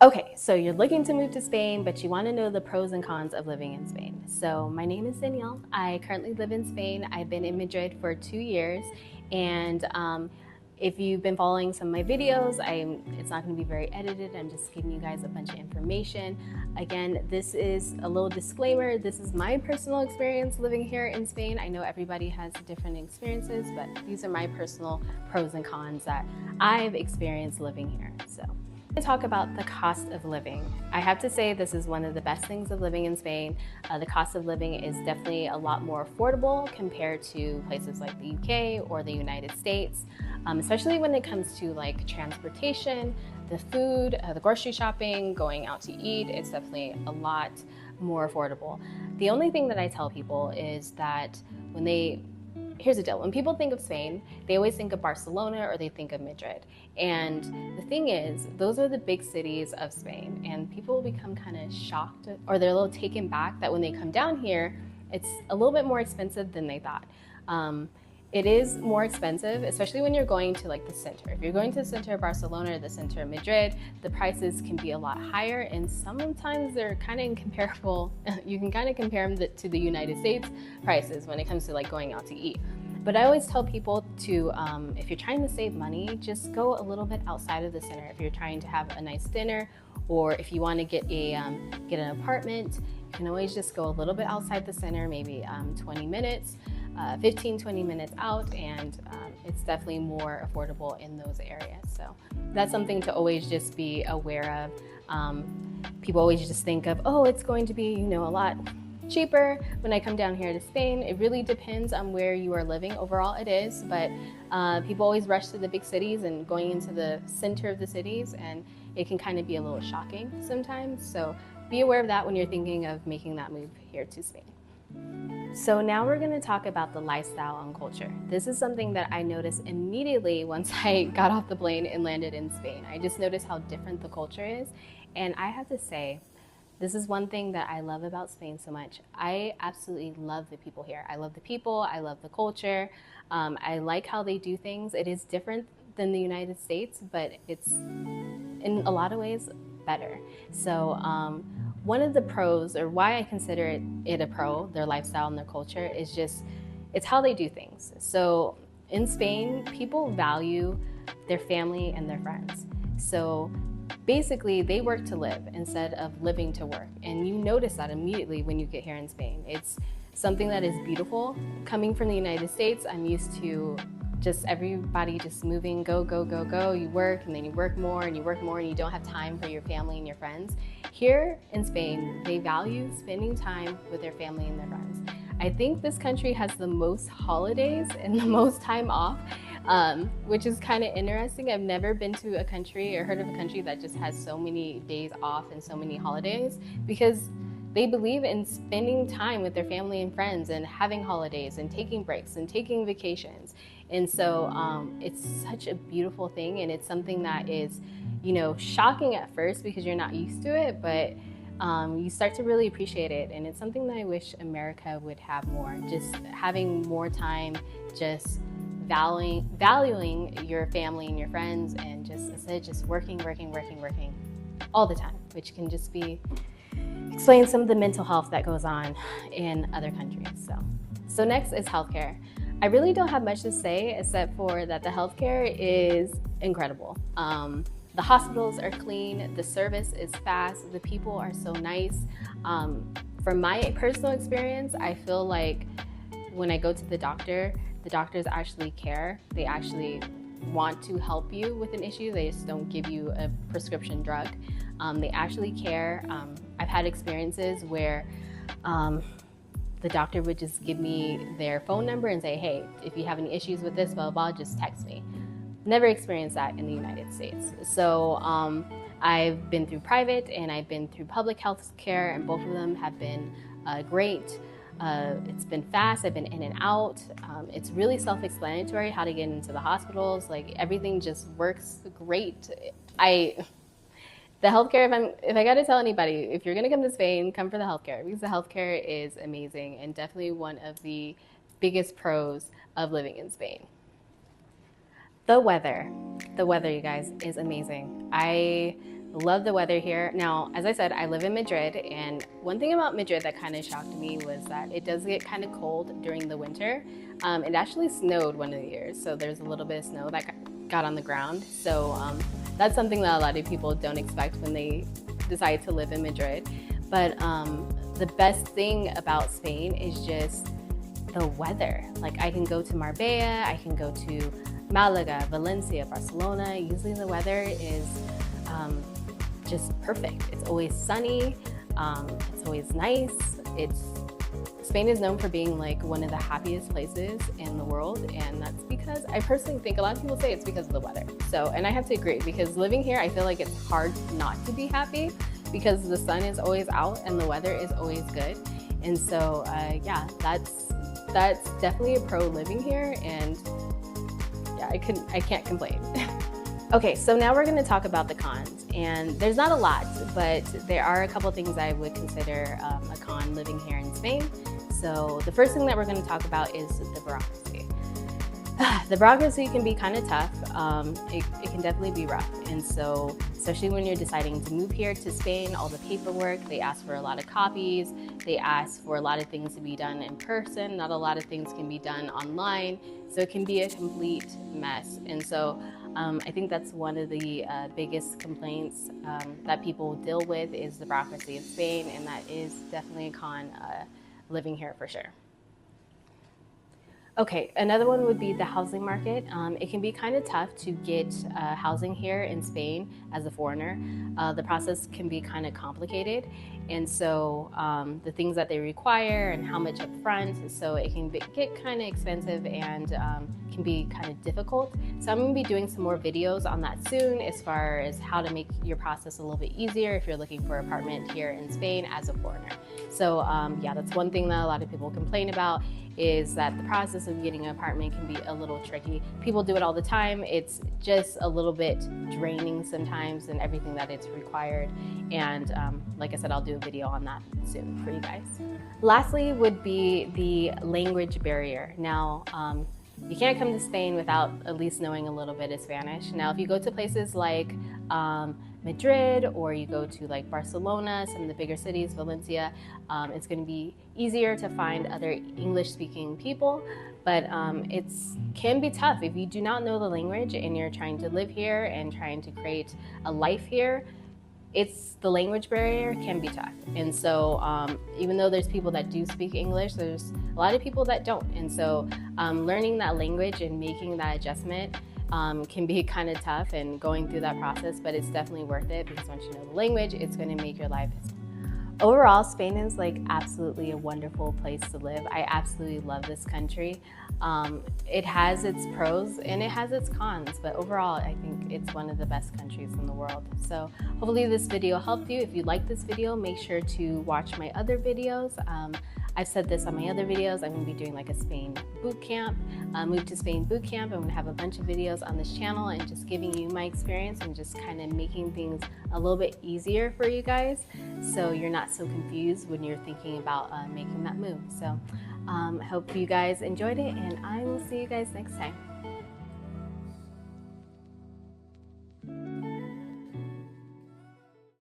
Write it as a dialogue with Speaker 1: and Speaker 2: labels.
Speaker 1: Okay, so you're looking to move to Spain, but you want to know the pros and cons of living in Spain. So, my name is Danielle. I currently live in Spain. I've been in Madrid for 2 years. And if you've been following some of my videos, it's not going to be very edited. I'm just giving you guys a bunch of information. Again, this is a little disclaimer. This is my personal experience living here in Spain. I know everybody has different experiences, but these are my personal pros and cons that I've experienced living here. So, to talk about the cost of living. I have to say this is one of the best things of living in Spain. The cost of living is definitely a lot more affordable compared to places like the UK or the United States, especially when it comes to like transportation, the food, the grocery shopping, going out to eat. It's definitely a lot more affordable. The only thing that I tell people is that when they here's the deal. When people think of Spain, they always think of Barcelona or they think of Madrid. And the thing is, those are the big cities of Spain. And people become kind of shocked or they're a little taken back that when they come down here, it's a little bit more expensive than they thought. It is more expensive, especially when you're going to like the center. If you're going to the center of Barcelona or the center of Madrid, the prices can be a lot higher, and sometimes they're kind of incomparable. You can kind of compare them to the United States prices when it comes to like going out to eat. But I always tell people to, if you're trying to save money, just go a little bit outside of the center. If you're trying to have a nice dinner, or if you want to get an apartment, you can always just go a little bit outside the center, maybe 20 minutes. 15-20 minutes out, and it's definitely more affordable in those areas. So that's something to always just be aware of. People always just think of, oh, it's going to be a lot cheaper when I come down here to Spain. It really depends on where you are living. Overall it is, but people always rush to the big cities and going into the center of the cities, and it can kind of be a little shocking sometimes. So be aware of that when you're thinking of making that move here to Spain. So now we're going to talk about the lifestyle and culture. This is something that I noticed immediately once I got off the plane and landed in Spain. I just noticed how different the culture is. And I have to say, this is one thing that I love about Spain so much. I absolutely love the people here. I love the people. I love the culture. I like how they do things. It is different than the United States, but it's in a lot of ways better. So one of the pros, or why I consider it a pro, their lifestyle and their culture, is just it's how they do things. So in Spain, people value their family and their friends. So basically, they work to live instead of living to work. And you notice that immediately when you get here in Spain. It's something that is beautiful. Coming from the United States, I'm used to just everybody just moving, go, go, go, go. You work and then you work more and you work more and you don't have time for your family and your friends. Here in Spain, they value spending time with their family and their friends. I think this country has the most holidays and the most time off, which is kind of interesting. I've never been to a country or heard of a country that just has so many days off and so many holidays, because they believe in spending time with their family and friends and having holidays and taking breaks and taking vacations. And so it's such a beautiful thing, and it's something that is, shocking at first because you're not used to it, but you start to really appreciate it. And it's something that I wish America would have more, just having more time, just valuing your family and your friends, and just instead of just working all the time, which can just be explain some of the mental health that goes on in other countries. So next is healthcare. I really don't have much to say except for that the healthcare is incredible. The hospitals are clean, the service is fast, the people are so nice. From my personal experience, I feel like when I go to the doctors actually care. They actually want to help you with an issue. They just don't give you a prescription drug. They actually care. I've had experiences where the doctor would just give me their phone number and say, hey, if you have any issues with this, blah, blah, blah, just text me. Never experienced that in the United States. So I've been through private and I've been through public health care, and both of them have been great. It's been fast. I've been in and out. It's really self-explanatory how to get into the hospitals. Like, everything just works great. The healthcare, if I got to tell anybody, if you're going to come to Spain, come for the healthcare, because the healthcare is amazing and definitely one of the biggest pros of living in Spain. The weather, you guys, is amazing. I Love the weather here. Now, as I said, I live in Madrid, and one thing about Madrid that kind of shocked me was that it does get kind of cold during the winter. It actually snowed one of the years, so there's a little bit of snow that got on the ground. So that's something that a lot of people don't expect when they decide to live in Madrid. But the best thing about Spain is just the weather. Like, I can go to Marbella, I can go to Malaga, Valencia, Barcelona. Usually the weather is just perfect. It's always sunny, it's always nice. Spain is known for being like one of the happiest places in the world, and that's because I personally think a lot of people say it's because of the weather. So, and I have to agree, because living here, I feel like it's hard not to be happy because the sun is always out and the weather is always good. And so, yeah, that's definitely a pro living here, and yeah, I can't complain. Okay, so now we're going to talk about the cons, and there's not a lot, but there are a couple things I would consider a con living here in Spain. So the first thing that we're going to talk about is the bureaucracy. The bureaucracy can be kind of tough. It can definitely be rough, and so especially when you're deciding to move here to Spain, all the paperwork, they ask for a lot of copies, they ask for a lot of things to be done in person, not a lot of things can be done online, so it can be a complete mess. And so I think that's one of the biggest complaints that people deal with is the bureaucracy of Spain, and that is definitely a con living here for sure. Okay, another one would be the housing market. It can be kind of tough to get housing here in Spain as a foreigner. The process can be kind of complicated, and so the things that they require and how much upfront, so it can get kind of expensive and can be kind of difficult. So I'm going to be doing some more videos on that soon as far as how to make your process a little bit easier if you're looking for an apartment here in Spain as a foreigner. So yeah, that's one thing that a lot of people complain about, is that the process of getting an apartment can be a little tricky. People do it all the time. It's just a little bit draining sometimes and everything that it's required. And like I said, I'll do a video on that soon for you guys. Lastly would be the language barrier. Now, you can't come to Spain without at least knowing a little bit of Spanish. Now, if you go to places like Madrid, or you go to like Barcelona, some of the bigger cities, Valencia, it's going to be easier to find other English-speaking people, but it can be tough if you do not know the language and you're trying to live here and trying to create a life here. The language barrier can be tough. And so even though there's people that do speak English, there's a lot of people that don't. And so learning that language and making that adjustment can be kind of tough and going through that process, but it's definitely worth it, because once you know the language, it's going to make your life. Overall, Spain is like absolutely a wonderful place to live. I absolutely love this country. It has its pros and it has its cons, but overall, I think it's one of the best countries in the world. So hopefully this video helped you. If you like this video, make sure to watch my other videos. I've said this on my other videos, I'm going to be doing like a Spain boot camp, Move to Spain boot camp. I'm going to have a bunch of videos on this channel and just giving you my experience and just kind of making things a little bit easier for you guys, so you're not so confused when you're thinking about making that move. So I hope you guys enjoyed it, and I will see you guys next time.